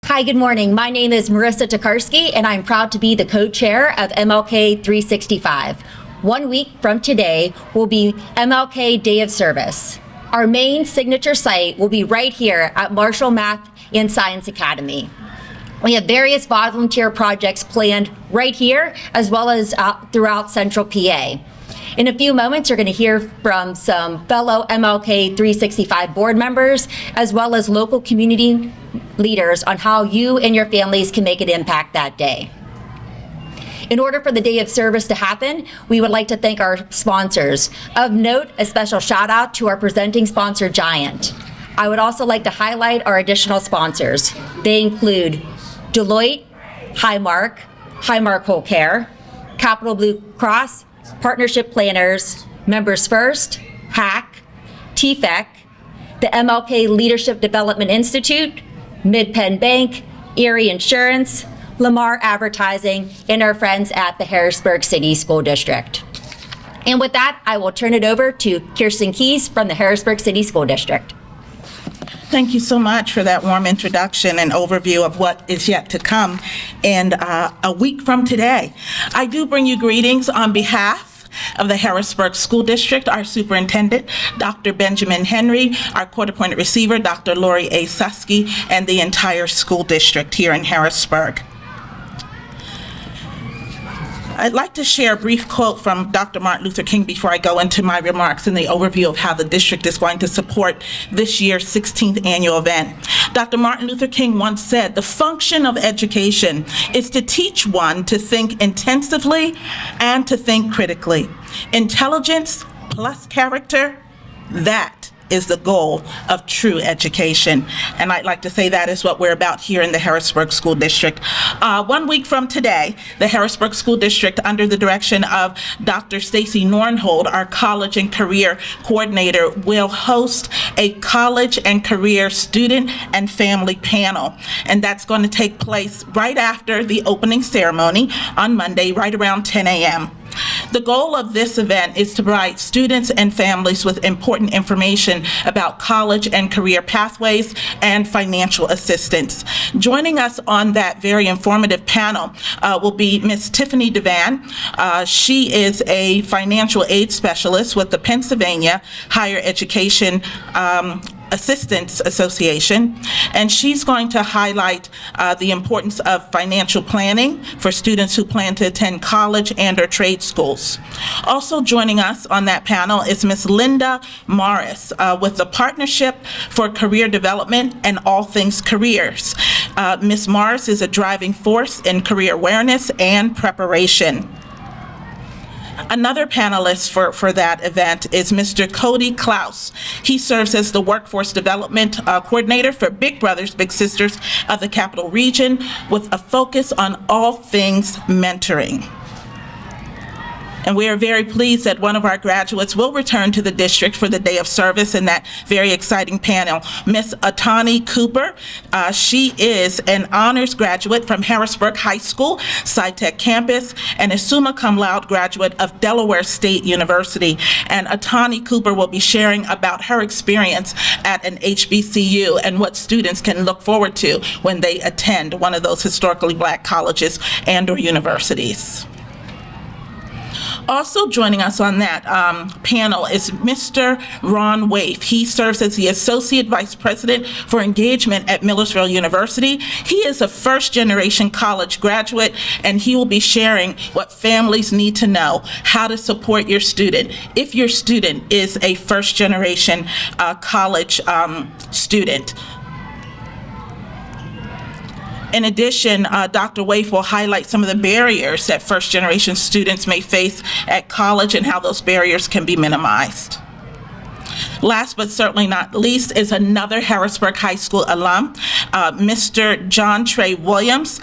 Hi, good morning. My name is Marissa Tokarski, and I'm proud to be the co-chair of MLK-365. 1 week from today will be MLK Day of Service. Our main signature site will be right here at Marshall Math and Science Academy. We have various volunteer projects planned right here, as well as throughout Central PA. In a few moments, you're going to hear from some fellow MLK 365 board members, as well as local community leaders on how you and your families can make an impact that day. In order for the Day of Service to happen, we would like to thank our sponsors. Of note, a special shout out to our presenting sponsor, Giant. I would also like to highlight our additional sponsors. They include Deloitte, Highmark Whole Care, Capital Blue Cross, Partnership Planners, Members First, HAC, TFEC, the MLK Leadership Development Institute, Mid-Penn Bank, Erie Insurance, Lamar Advertising, and our friends at the Harrisburg City School District. And with that, I will turn it over to Kirsten Keys from the Harrisburg City School District. Thank you so much for that warm introduction and overview of what is yet to come. And a week from today, I do bring you greetings on behalf of the Harrisburg School District, our superintendent, Dr. Benjamin Henry, our court-appointed receiver, Dr. Lori A. Susky, and the entire school district here in Harrisburg. I'd like to share a brief quote from Dr. Martin Luther King before I go into my remarks and the overview of how the district is going to support this year's 16th annual event. Dr. Martin Luther King once said, "The function of education is to teach one to think intensively and to think critically. Intelligence plus character, that is the goal of true education." And I'd like to say that is what we're about here in the Harrisburg School District. 1 week from today, the Harrisburg School District, under the direction of Dr. Stacy Nornhold, our college and career coordinator, will host a college and career student and family panel. And that's going to take place right after the opening ceremony on Monday, right around 10 a.m. The goal of this event is to provide students and families with important information about college and career pathways and financial assistance. Joining us on that very informative panel will be Ms. Tiffany Devan. She is a financial aid specialist with the Pennsylvania Higher Education Assistance Association, and she's going to highlight the importance of financial planning for students who plan to attend college and or trade schools. Also joining us on that panel is Ms. Linda Morris with the Partnership for Career Development and All Things Careers. Ms. Morris is a driving force in career awareness and preparation. Another panelist for that event is Mr. Cody Klaus. He serves as the Workforce Development Coordinator for Big Brothers Big Sisters of the Capital Region, with a focus on all things mentoring. And we are very pleased that one of our graduates will return to the district for the Day of Service in that very exciting panel. Miss Atani Cooper, she is an honors graduate from Harrisburg High School, SciTech campus, and a summa cum laude graduate of Delaware State University. And Atani Cooper will be sharing about her experience at an HBCU and what students can look forward to when they attend one of those historically black colleges and or universities. Also joining us on that panel is Mr. Ron Waif. He serves as the Associate Vice President for Engagement at Millersville University. He is a first-generation college graduate, and he will be sharing what families need to know, how to support your student if your student is a first-generation college student. In addition, Dr. Waif will highlight some of the barriers that first-generation students may face at college and how those barriers can be minimized. Last but certainly not least is another Harrisburg High School alum, Mr. John Trey Williams.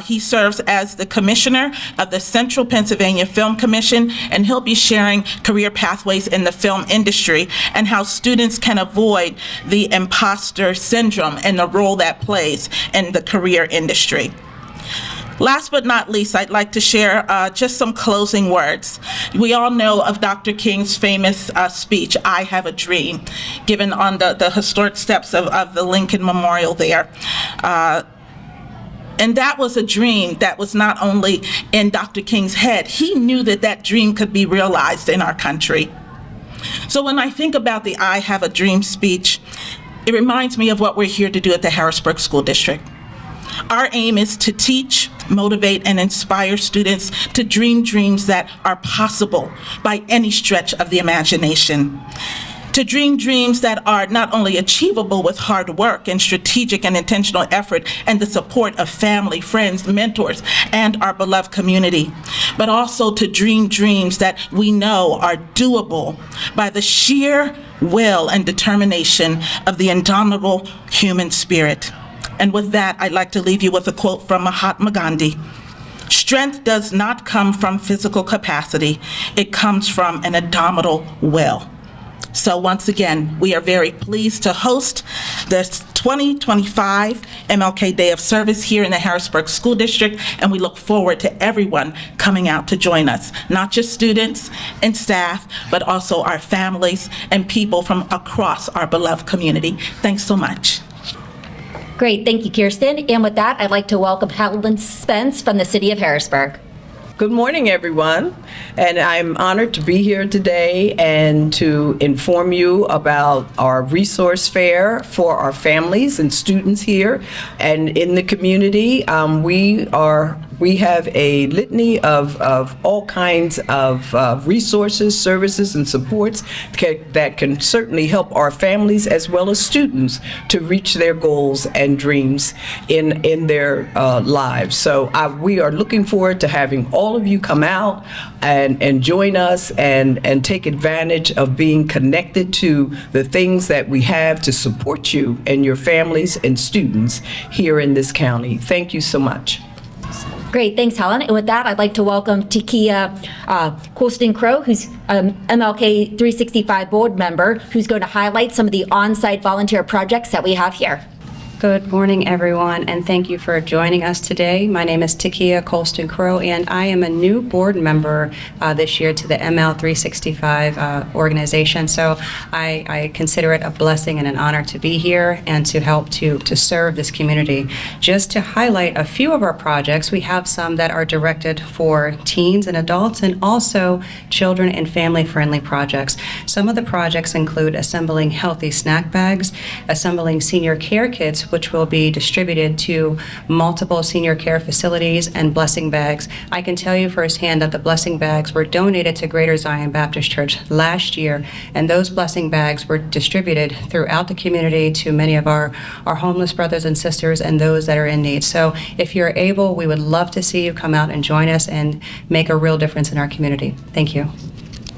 He serves as the commissioner of the Central Pennsylvania Film Commission, and he'll be sharing career pathways in the film industry and how students can avoid the imposter syndrome and the role that plays in the career industry. Last but not least, I'd like to share just some closing words. We all know of Dr. King's famous speech, "I Have a Dream," given on the historic steps of the Lincoln Memorial there. And that was a dream that was not only in Dr. King's head, he knew that that dream could be realized in our country. So when I think about the I Have a Dream speech, it reminds me of what we're here to do at the Harrisburg School District. Our aim is to teach, motivate, and inspire students to dream dreams that are possible by any stretch of the imagination. To dream dreams that are not only achievable with hard work and strategic and intentional effort and the support of family, friends, mentors, and our beloved community, but also to dream dreams that we know are doable by the sheer will and determination of the indomitable human spirit. And with that, I'd like to leave you with a quote from Mahatma Gandhi. Strength does not come from physical capacity. It comes from an indomitable will. So once again, we are very pleased to host the 2025 MLK Day of Service here in the Harrisburg School District, and we look forward to everyone coming out to join us, not just students and staff, but also our families and people from across our beloved community. Thanks so much. Great, thank you, Kirsten. And with that, I'd like to welcome Helen Spence from the City of Harrisburg. Good morning, everyone, and I'm honored to be here today and to inform you about our resource fair for our families and students here and in the community. We have a litany of all kinds of resources, services, and supports that can certainly help our families as well as students to reach their goals and dreams in their lives. So we are looking forward to having all of you come out and join us and take advantage of being connected to the things that we have to support you and your families and students here in this county. Thank you so much. Great, thanks, Helen. And with that, I'd like to welcome Takia Colston-Crow, who's MLK-365 board member, who's going to highlight some of the on-site volunteer projects that we have here. Good morning, everyone, and thank you for joining us today. My name is Takia Colston-Crow, and I am a new board member this year to the ML-365 organization. So I consider it a blessing and an honor to be here and to help to serve this community. Just to highlight a few of our projects, we have some that are directed for teens and adults and also children and family-friendly projects. Some of the projects include assembling healthy snack bags, assembling senior care kits, which will be distributed to multiple senior care facilities, and blessing bags. I can tell you firsthand that the blessing bags were donated to Greater Zion Baptist Church last year, and those blessing bags were distributed throughout the community to many of our homeless brothers and sisters and those that are in need. So if you're able, we would love to see you come out and join us and make a real difference in our community. Thank you.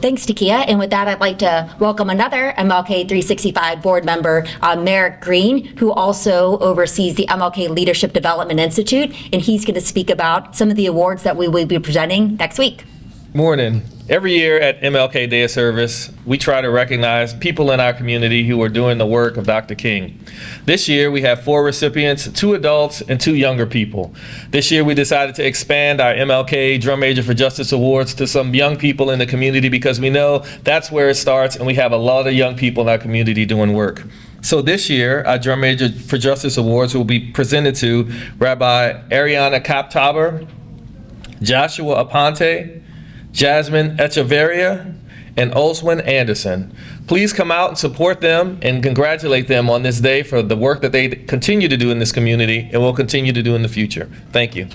Thanks, Takia. And with that, I'd like to welcome another MLK-365 board member, Merrick Green, who also oversees the MLK Leadership Development Institute, and he's going to speak about some of the awards that we will be presenting next week. Morning. Every year at MLK Day of Service, we try to recognize people in our community who are doing the work of Dr. King. This year, we have 4 recipients, 2 adults and 2 younger people. This year, we decided to expand our MLK Drum Major for Justice Awards to some young people in the community because we know that's where it starts, and we have a lot of young people in our community doing work. So this year, our Drum Major for Justice Awards will be presented to Rabbi Ariana Kaptaber, Joshua Aponte, Jasmine Echeverria, and Oswin Anderson. Please come out and support them and congratulate them on this day for the work that they continue to do in this community and will continue to do in the future. Thank you.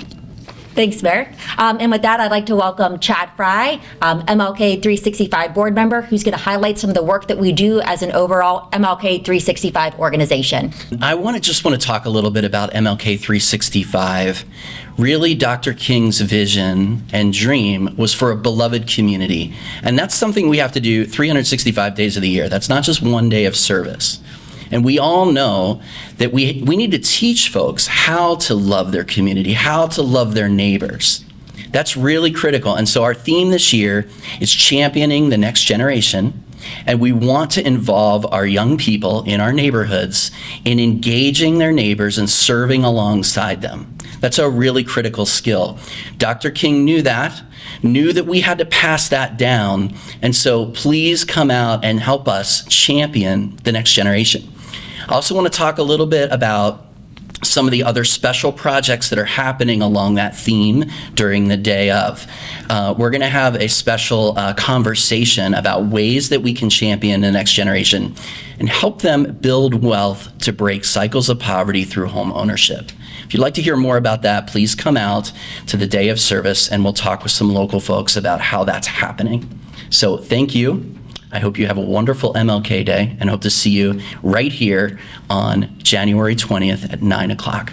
Thanks, Merrick. And with that, I'd like to welcome Chad Fry, MLK-365 board member, who's going to highlight some of the work that we do as an overall MLK-365 organization. I just want to talk a little bit about MLK-365. Really, Dr. King's vision and dream was for a beloved community. And that's something we have to do 365 days of the year. That's not just one day of service. And we all know that we need to teach folks how to love their community, how to love their neighbors. That's really critical. And so our theme this year is championing the next generation. And we want to involve our young people in our neighborhoods in engaging their neighbors and serving alongside them. That's a really critical skill. Dr. King knew that we had to pass that down. And so please come out and help us champion the next generation. I also want to talk a little bit about some of the other special projects that are happening along that theme during the day of. We're going to have a special conversation about ways that we can champion the next generation and help them build wealth to break cycles of poverty through home ownership. If you'd like to hear more about that, please come out to the day of service and we'll talk with some local folks about how that's happening. So thank you. I hope you have a wonderful MLK Day and hope to see you right here on January 20th at 9 o'clock.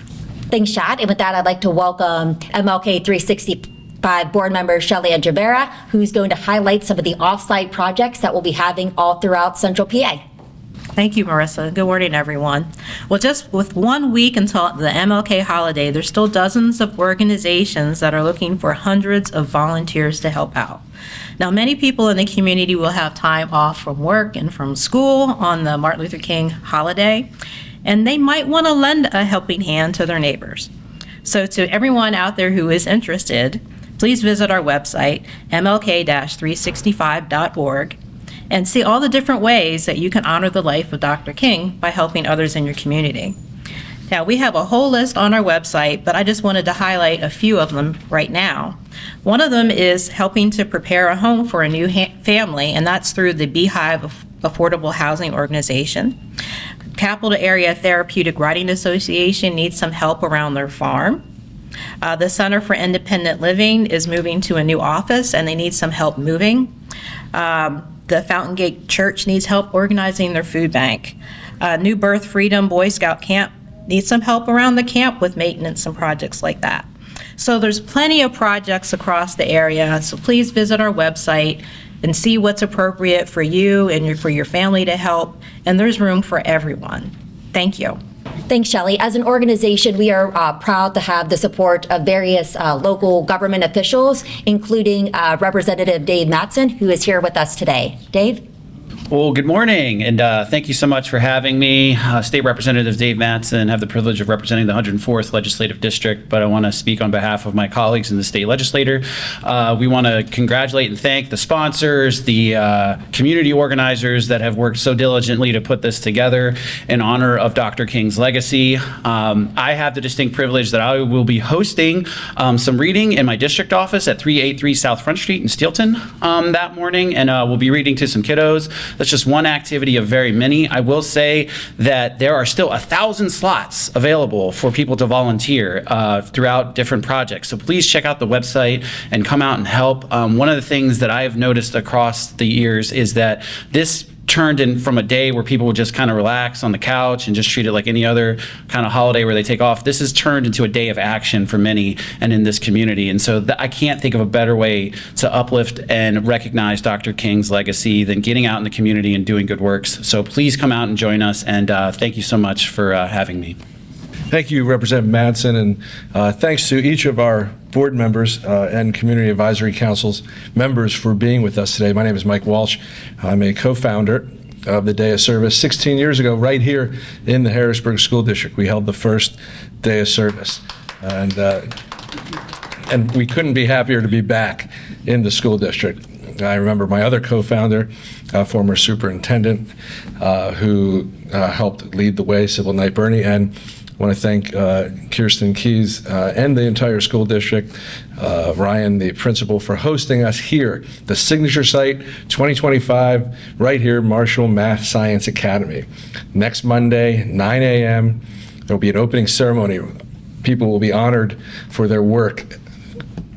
Thanks, Chad. And with that, I'd like to welcome MLK 365 board member Shelly Ajabera, who's going to highlight some of the off-site projects that we'll be having all throughout Central PA. Thank you, Marissa. Good morning, everyone. Well, just with 1 week until the MLK holiday, there's still dozens of organizations that are looking for hundreds of volunteers to help out. Now, many people in the community will have time off from work and from school on the Martin Luther King holiday, and they might want to lend a helping hand to their neighbors. So to everyone out there who is interested, please visit our website, MLK-365.org, and see all the different ways that you can honor the life of Dr. King by helping others in your community. Now, we have a whole list on our website, but I just wanted to highlight a few of them right now. One of them is helping to prepare a home for a new family, and that's through the Beehive Affordable Housing Organization. Capital Area Therapeutic Riding Association needs some help around their farm. The Center for Independent Living is moving to a new office, and they need some help moving. The Fountain Gate Church needs help organizing their food bank. New Birth Freedom Boy Scout Camp needs some help around the camp with maintenance and projects like that. So there's plenty of projects across the area, so please visit our website and see what's appropriate for you and for your family to help, and there's room for everyone. Thank you. Thanks, Shelley. As an organization, we are proud to have the support of various local government officials, including Representative Dave Mattson, who is here with us today. Dave? Well, good morning, and thank you so much for having me. State Representative Dave Mattson, have the privilege of representing the 104th Legislative District, but I want to speak on behalf of my colleagues in the state legislature. We want to congratulate and thank the sponsors, the community organizers that have worked so diligently to put this together in honor of Dr. King's legacy. I have the distinct privilege that I will be hosting some reading in my district office at 383 South Front Street in Steelton that morning, and we'll be reading to some kiddos. That's just one activity of very many. I will say that there are still 1,000 slots available for people to volunteer throughout different projects. So please check out the website and come out and help. One of the things that I have noticed across the years is that this turned in from a day where people would just kind of relax on the couch and just treat it like any other kind of holiday where they take off. This has turned into a day of action for many and in this community. And so I can't think of a better way to uplift and recognize Dr. King's legacy than getting out in the community and doing good works. So please come out and join us, and thank you so much for having me. Thank you, Representative Mattson, and thanks to each of our board members and Community Advisory Council's members for being with us today. My name is Mike Walsh. I'm a co-founder of the Day of Service. 16 years ago, right here in the Harrisburg School District, we held the first Day of Service. And we couldn't be happier to be back in the school district. I remember my other co-founder, former superintendent, who helped lead the way, Sybil Knight Burney, and I want to thank Kirsten Keys and the entire school district, Ryan, the principal, for hosting us here, the signature site 2025, right here, Marshall Math Science Academy. Next Monday, 9 a.m., there will be an opening ceremony. People will be honored for their work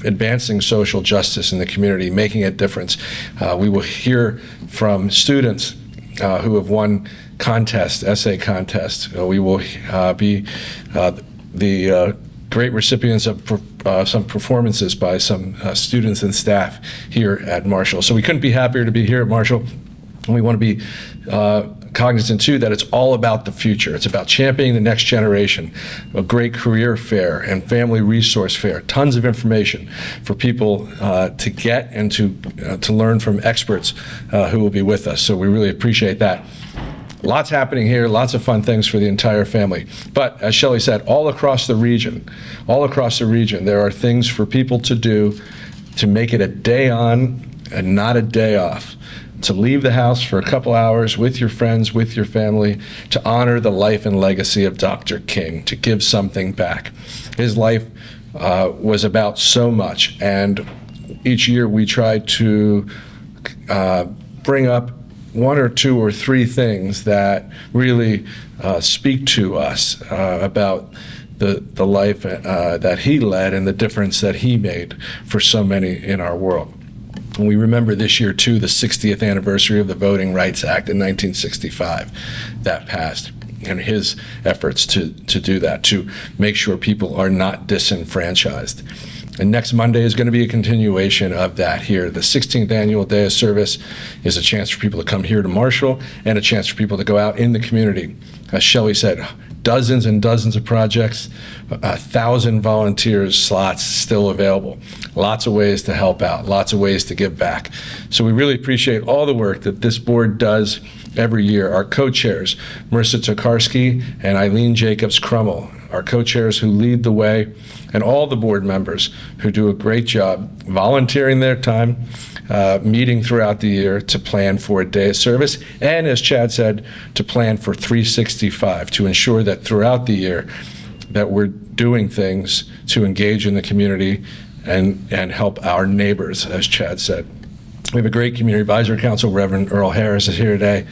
advancing social justice in the community, making a difference. We will hear from students who have won essay contests. We will be the great recipients of some performances by some students and staff here at Marshall. So we couldn't be happier to be here at Marshall. And we want to be cognizant, too, that it's all about the future. It's about championing the next generation, a great career fair and family resource fair, tons of information for people to get and to learn from experts who will be with us. So we really appreciate that. Lots happening here, lots of fun things for the entire family. But as Shelley said, all across the region, there are things for people to do to make it a day on and not a day off. to leave the house for a couple hours with your friends, with your family, to honor the life and legacy of Dr. King, to give something back. His life was about so much, and each year we try to bring up one or two or three things that really speak to us about the life that he led and the difference that he made for so many in our world. And we remember this year, too, the 60th anniversary of the Voting Rights Act in 1965 that passed, and his efforts to do that, to make sure people are not disenfranchised. And next Monday is going to be a continuation of that here. The 16th Annual Day of Service is a chance for people to come here to Marshall and a chance for people to go out in the community. As Shelley said, dozens and dozens of projects, 1,000 volunteers slots still available. Lots of ways to help out, lots of ways to give back. So we really appreciate all the work that this board does every year. Our co-chairs, Marissa Tokarski and Eileen Jacobs-Crummel, our co-chairs who lead the way, and all the board members who do a great job volunteering their time, meeting throughout the year to plan for a day of service, and as Chad said, to plan for 365, to ensure that throughout the year that we're doing things to engage in the community and help our neighbors, as Chad said. We have a great Community Advisory Council. Reverend Earl Harris is here today.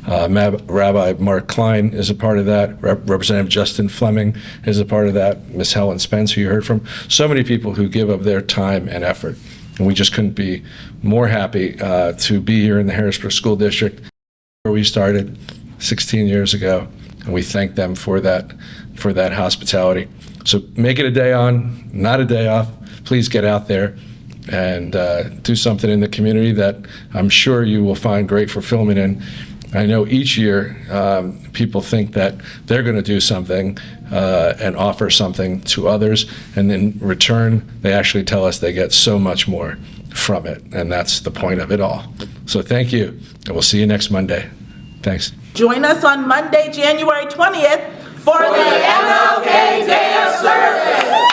Rabbi Mark Klein is a part of that. Representative Justin Fleming is a part of that. Ms. Helen Spence, who you heard from. So many people who give of their time and effort. And we just couldn't be more happy to be here in the Harrisburg School District, where we started 16 years ago. And we thank them for that hospitality. So make it a day on, not a day off. Please get out there and do something in the community that I'm sure you will find great fulfillment in. I know each year people think that they're going to do something and offer something to others, and in return, they actually tell us they get so much more from it, and that's the point of it all. So thank you, and we'll see you next Monday. Thanks. Join us on Monday, January 20th for the MLK Day of Service.